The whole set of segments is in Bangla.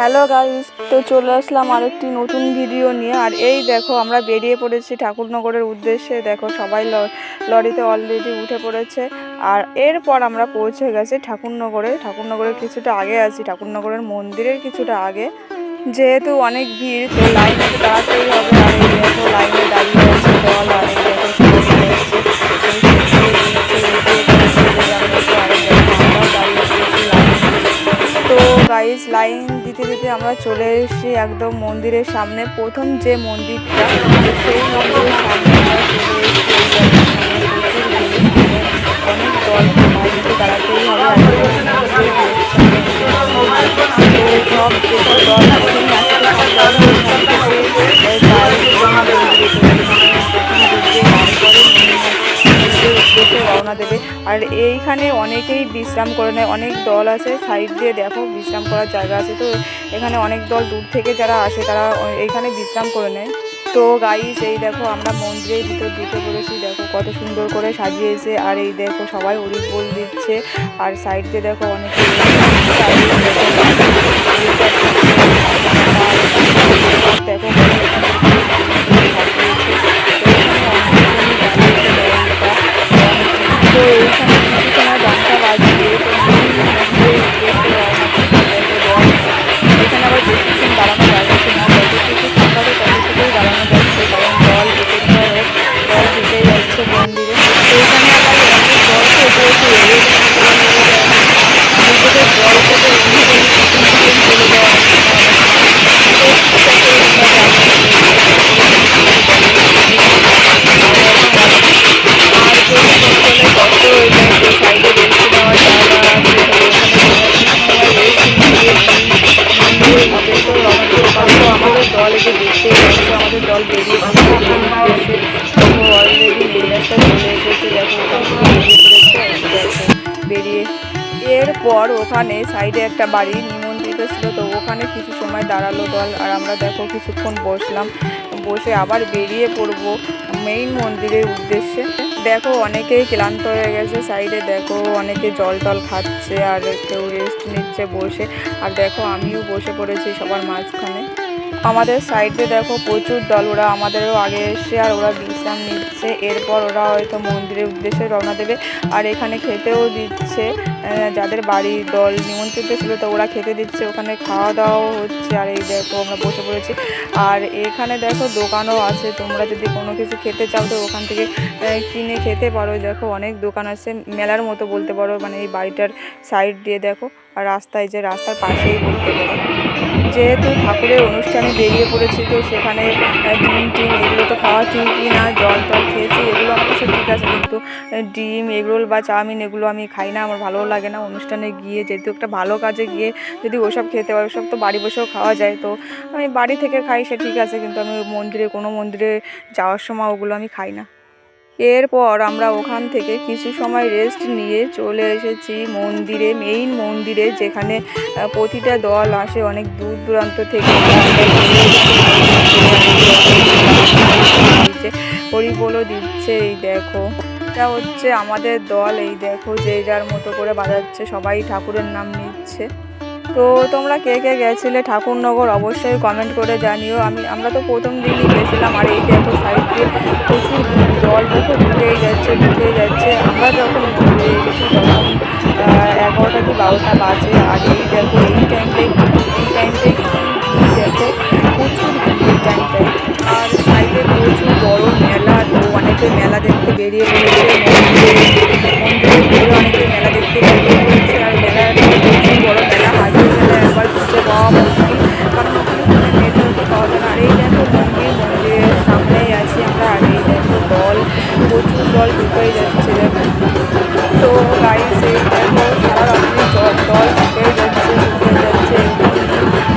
হ্যালো গাইস, তো চলে আসলাম আরেকটি নতুন ভিডিও নিয়ে। আর এই দেখো আমরা বেরিয়ে পড়েছি ঠাকুরনগরের উদ্দেশ্যে। দেখো সবাই লরিতে অলরেডি উঠে পড়েছে। আর এরপর আমরা পৌঁছে গেছি ঠাকুরনগরের কিছুটা আগে আছি, ঠাকুরনগরের মন্দিরের কিছুটা আগে। যেহেতু অনেক ভিড়, তো লাইনে দাঁড়াতেই হবে। আর এই দেখো লাইনে দাঁড়িয়ে আছে দল। আর এই দেখো সবাই যাচ্ছে, তো গাইস লাইন দিতে দিতে আমরা চলে এসেছি একদম মন্দিরের সামনে। প্রথম যে মন্দিরটা, সেই মন্দিরের সামনে আমরা চলে এসেছি। অনেক দল, লাইনে দাঁড়াতেই হবে। সব যেসব দল রওনা দেবে। আর এইখানে অনেকেই বিশ্রাম করে নেয়, অনেক দল আছে সাইড দিয়ে। দেখো বিশ্রাম করার জায়গা আছে, তো এখানে অনেক দল দূর থেকে যারা আসে তারা এইখানে বিশ্রাম করে নেয়। তো গাইস এই দেখো আমরা মন্দিরের ভিতর ঢুকে পড়েছি। দেখো কত সুন্দর করে সাজিয়েছে। আর এই দেখো সবাই হরির বল দিচ্ছে। আর সাইড দিয়ে দেখো অনেকে দেখো তো এইখানে কিছু সময় ঘন্টা বাজিয়ে এখানে আবার বেশিক্ষণ দাঁড়ানো যাচ্ছে না, যতটুকু থাকা হবে ততটুকুই দাঁড়ানো যাচ্ছে, কারণ দল ঢুকে যাচ্ছে মন্দিরে। তো এখানে আবার অনেক দল থেকে জল থেকে চলে যাওয়া আমাদের দল এসে দেখতে যাচ্ছে। আমাদের দল বেরিয়ে অলরেডি মেন রাস্তা চলে এসেছে। দেখো বেরিয়ে এরপর ওখানে সাইডে একটা বাড়ি নিমন্ত্রিত ছিল, তো ওখানে কিছু সময় দাঁড়ালো দল। আর আমরা দেখো কিছুক্ষণ বসলাম, বসে আবার বেরিয়ে পড়বো মেইন মন্দিরের উদ্দেশ্যে। দেখো অনেকেই ক্লান্ত হয়ে গেছে, সাইডে দেখো অনেকে জল টল খাচ্ছে আর কেউ রেস্ট নিচ্ছে বসে। আর দেখো আমিও বসে পড়েছি সবার মাঝখানে। আমাদের সাইডে দেখো প্রচুর দল, ওরা আমাদেরও আগে এসে আর ওরা বিশ্রাম নিচ্ছে। এরপর ওরা হয়তো মন্দিরের উদ্দেশ্যে রওনা দেবে। আর এখানে খেতেও দিচ্ছে, যাদের বাড়ির দল নিমন্ত্রিত ছিল তো ওরা খেতে দিচ্ছে, ওখানে খাওয়া দাওয়াও হচ্ছে। আর এই দেখো আমরা বসে পড়েছি। আর এখানে দেখো দোকানও আছে, তোমরা যদি কোনো কিছু খেতে চাও তো ওখান থেকে কিনে খেতে পারো। দেখো অনেক দোকান আছে, মেলার মতো বলতে পারো, মানে এই বাড়িটার সাইড দিয়ে দেখো। আর রাস্তায় যে রাস্তার পাশেই বলতে পারো। যেহেতু ঠাকুরের অনুষ্ঠানে বেরিয়ে পড়েছি, তো সেখানে ডিম এগুলো তো খাওয়া ঠিকই না। জল টল খেয়েছি, এগুলো আমার কাছে ঠিক আছে, কিন্তু ডিম এগরোল বা চাউমিন এগুলো আমি খাই না, আমার ভালোও লাগে না। অনুষ্ঠানে গিয়ে যেহেতু একটা ভালো কাজে গিয়ে যদি ওসব খেতে হয়, ওসব তো বাড়ি বসেও খাওয়া যায়, তো আমি বাড়ি থেকে খাই সে ঠিক আছে, কিন্তু আমি কোনো মন্দিরে যাওয়ার সময় ওগুলো আমি খাই না। এরপর আমরা ওখান থেকে কিছু সময় রেস্ট নিয়ে চলে এসেছি মেইন মন্দিরে, যেখানে প্রতিটা দল আসে অনেক দূর দূরান্ত থেকে। হরিবোলও দিচ্ছে। এই দেখো এটা হচ্ছে আমাদের দল। এই দেখো যে যার মতো করে বাজাচ্ছে, সবাই ঠাকুরের নাম নিচ্ছে। তো তোমরা কে কে গেছিলে ঠাকুরনগর অবশ্যই কমেন্ট করে জানিও। আমরা তো প্রথম দিনই গেছিলাম। আর এই দেখো সাইড দিয়ে প্রচুর জল দেখো ঢুকেই যাচ্ছে। আমরা যখন ঘুরে এসেছি তখন 11টা কি 12টা বাজে। আর এই দেখো এই টাইমটাই দেখো প্রচুর এই টাইমটাই। আর সাইডে প্রচুর বড় মেলা, তো অনেকে মেলা দেখতে বেরিয়ে পড়েছে। মন্দিরের ঘুরে অনেকে মেলা দেখতে বেরিয়ে পড়েছে। আর মেলা প্রচুর বড় মেলা, হাজির মেলা একবার খুঁজে পাওয়া মুশকিল, কারণ ওখানে কোনো নেটওয়ার্ক পাওয়া যায় না। আর এই দেখো মন্দিরের সামনেই আছি আমরা। আর এই দেখো প্রচুর দল ঢুকেই যাচ্ছে। তো গাইস এই দেখো সারা রাত্রি দল ঢুকেই যাচ্ছে।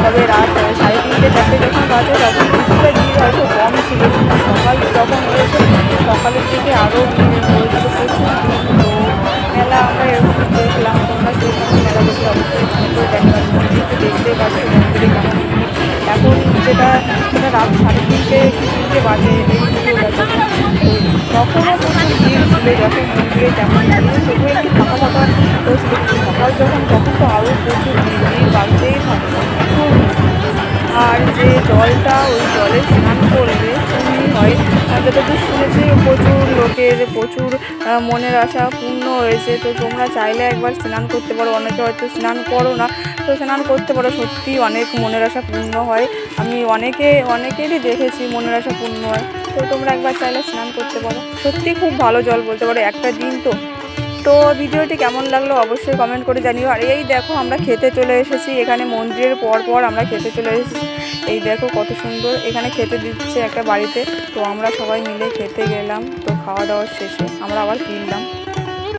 তবে রাত 3:30 4টে যখন বাজে তখন কিছুটা ভিড় হয়তো কম ছিল, কিন্তু সকাল যখন হয়েছে সকালের দিকে আরও ভিড় হয়েছিল, প্রচুর ভিড়। তো মেলা আমরা এরকম দেখলাম। তোমরা সেখানে মেলা দেখে অবশ্যই মনে করে দেখলাম। মন্দিরকে দেখতে পাচ্ছি মন্দিরে কেমন ভিড়। এখন সেটা রাত 3:30 বাজে এই ভিডিওটা, তখনও প্রচুর ভিড় ছিল। যখন মন্দিরে তেমন ভিড় তবু একটু ফাঁকা হয়েছিল, সকাল তখন তো আরও প্রচুর ভিড় বাড়তেই থাকে। জলটা ওই জলে স্নান করলে পুণ্যি হয়। যতদূর শুনেছি প্রচুর লোকের প্রচুর মনের আশা পূর্ণ হয়েছে। তো তোমরা চাইলে একবার স্নান করতে পারো, অনেকে হয়তো স্নান করো না, তো স্নান করতে পারো, সত্যি অনেক মনের আশা পূর্ণ হয়। আমি অনেকেরই দেখেছি মনের আশা পূর্ণ হয়। তো তোমরা একবার চাইলে স্নান করতে পারো, সত্যি খুব ভালো জল বলতে পারো, একটা দিন তো। তো ভিডিওটি কেমন লাগলো অবশ্যই কমেন্ট করে জানিও। আর এই দেখো আমরা খেতে চলে এসেছি, এখানে মন্দিরের পর আমরা খেতে চলে এসেছি। এই দেখো কত সুন্দর এখানে খেতে দিচ্ছে একটা বাড়িতে। তো আমরা সবাই মিলে খেতে গেলাম, তো খাওয়া দাওয়ার শেষে আমরা আবার ফিরলাম।